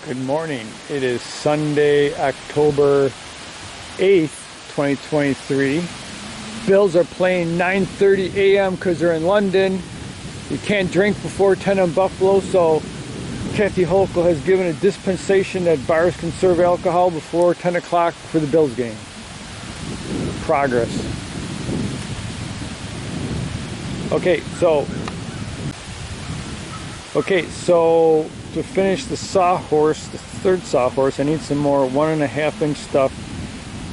Good morning. It is Sunday, October 8th, 2023. Bills are playing 9:30 a.m. because they're in London. You can't drink before 10 in Buffalo, so Kathy Hochul has given a dispensation that bars can serve alcohol before 10 o'clock for the Bills game. Progress. Okay, so to finish the sawhorse, the third sawhorse, I need some more 1.5 inch stuff,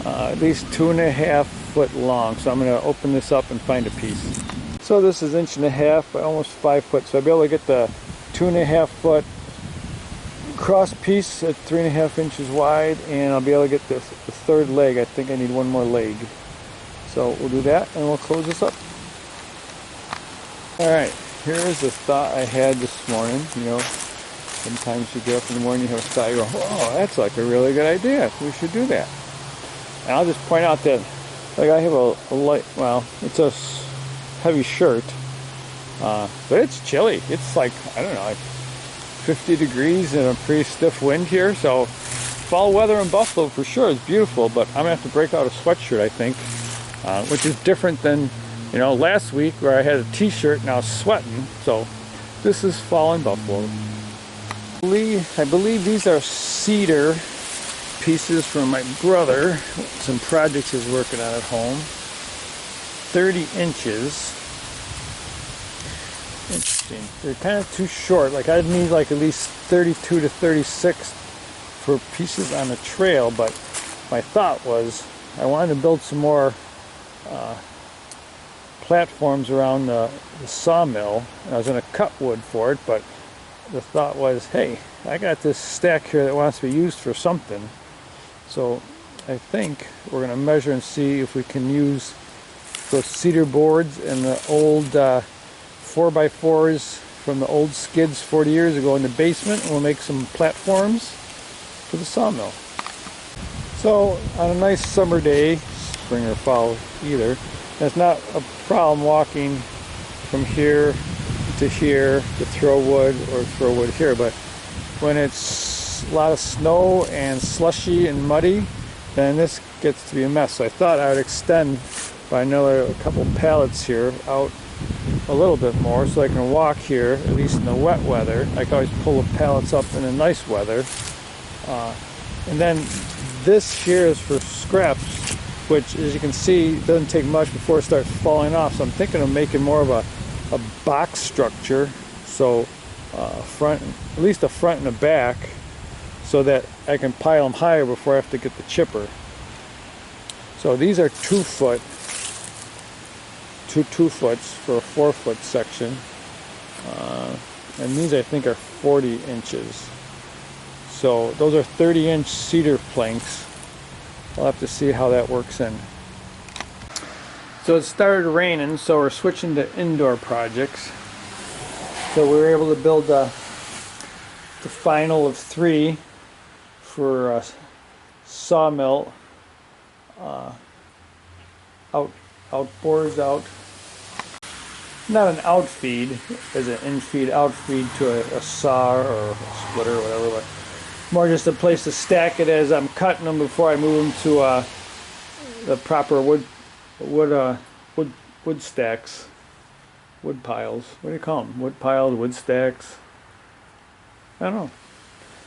at least 2.5 foot long. So I'm going to open this up and find a piece. So this is 1.5 inch by almost 5 foot. So I'll be able to get the 2.5 foot cross piece at 3.5 inches wide, and I'll be able to get the third leg. I think I need one more leg. So we'll do that and we'll close this up. Alright, here's the thought I had this morning. You know, sometimes you get up in the morning, you have a thought, you go, oh, that's like a really good idea. We should do that. And I'll just point out that, like, I have a light, well, it's a heavy shirt, but it's chilly. It's like, I don't know, like 50 degrees and a pretty stiff wind here. So fall weather in Buffalo for sure is beautiful, but I'm going to have to break out a sweatshirt, I think, which is different than, you know, last week where I had a t-shirt and I was sweating. So this is fall in Buffalo. I believe these are cedar pieces from my brother. Some projects he's working on at home. 30 inches. Interesting. They're kind of too short. Like I'd need like at least 32 to 36 for pieces on the trail. But my thought was I wanted to build some more platforms around the sawmill. I was going to cut wood for it, but the thought was, hey, I got this stack here that wants to be used for something. So I think we're going to measure and see if we can use those cedar boards and the old 4x4s from the old skids 40 years ago in the basement, and we'll make some platforms for the sawmill. So on a nice summer day, spring or fall either, it's not a problem walking from here to here to throw wood or throw wood here, but when it's a lot of snow and slushy and muddy, then this gets to be a mess. So I thought I would extend by another couple pallets here out a little bit more so I can walk here, at least in the wet weather. I can always pull the pallets up in the nice weather. And then this here is for scraps, which, as you can see, doesn't take much before it starts falling off. So I'm thinking of making more of a box structure, so front, at least a front and a back, so that I can pile them higher before I have to get the chipper. So these are 2 foot, two 2-foots for a 4-foot section, and these I think are 40 inches. So those are 30-inch cedar planks. We'll have to see how that works in. So it started raining, so we're switching to indoor projects. So we were able to build the final of 3 for a sawmill outboards out. Not an outfeed, as an infeed, outfeed to a saw or a splitter or whatever, but more just a place to stack it as I'm cutting them before I move them to the proper wood stacks, wood piles. What do you call them? Wood piles, wood stacks. I don't know.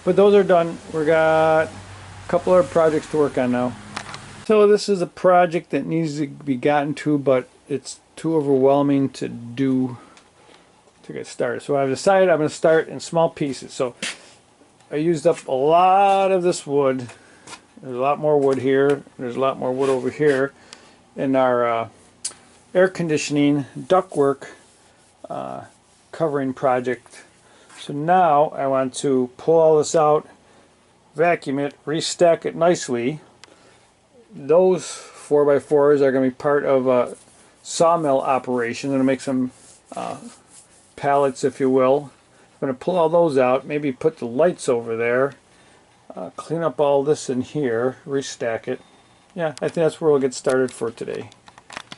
But those are done. We got a couple other projects to work on now. So this is a project that needs to be gotten to, but it's too overwhelming to do to get started. So I've decided I'm going to start in small pieces. So I used up a lot of this wood. There's a lot more wood here. There's a lot more wood over here in our air conditioning ductwork covering project. So now I want to pull all this out, vacuum it, restack it nicely. Those 4x4s are going to be part of a sawmill operation. I'm going to make some pallets, if you will. I'm going to pull all those out, maybe put the lights over there, clean up all this in here, restack it. Yeah, I think that's where we'll get started for today.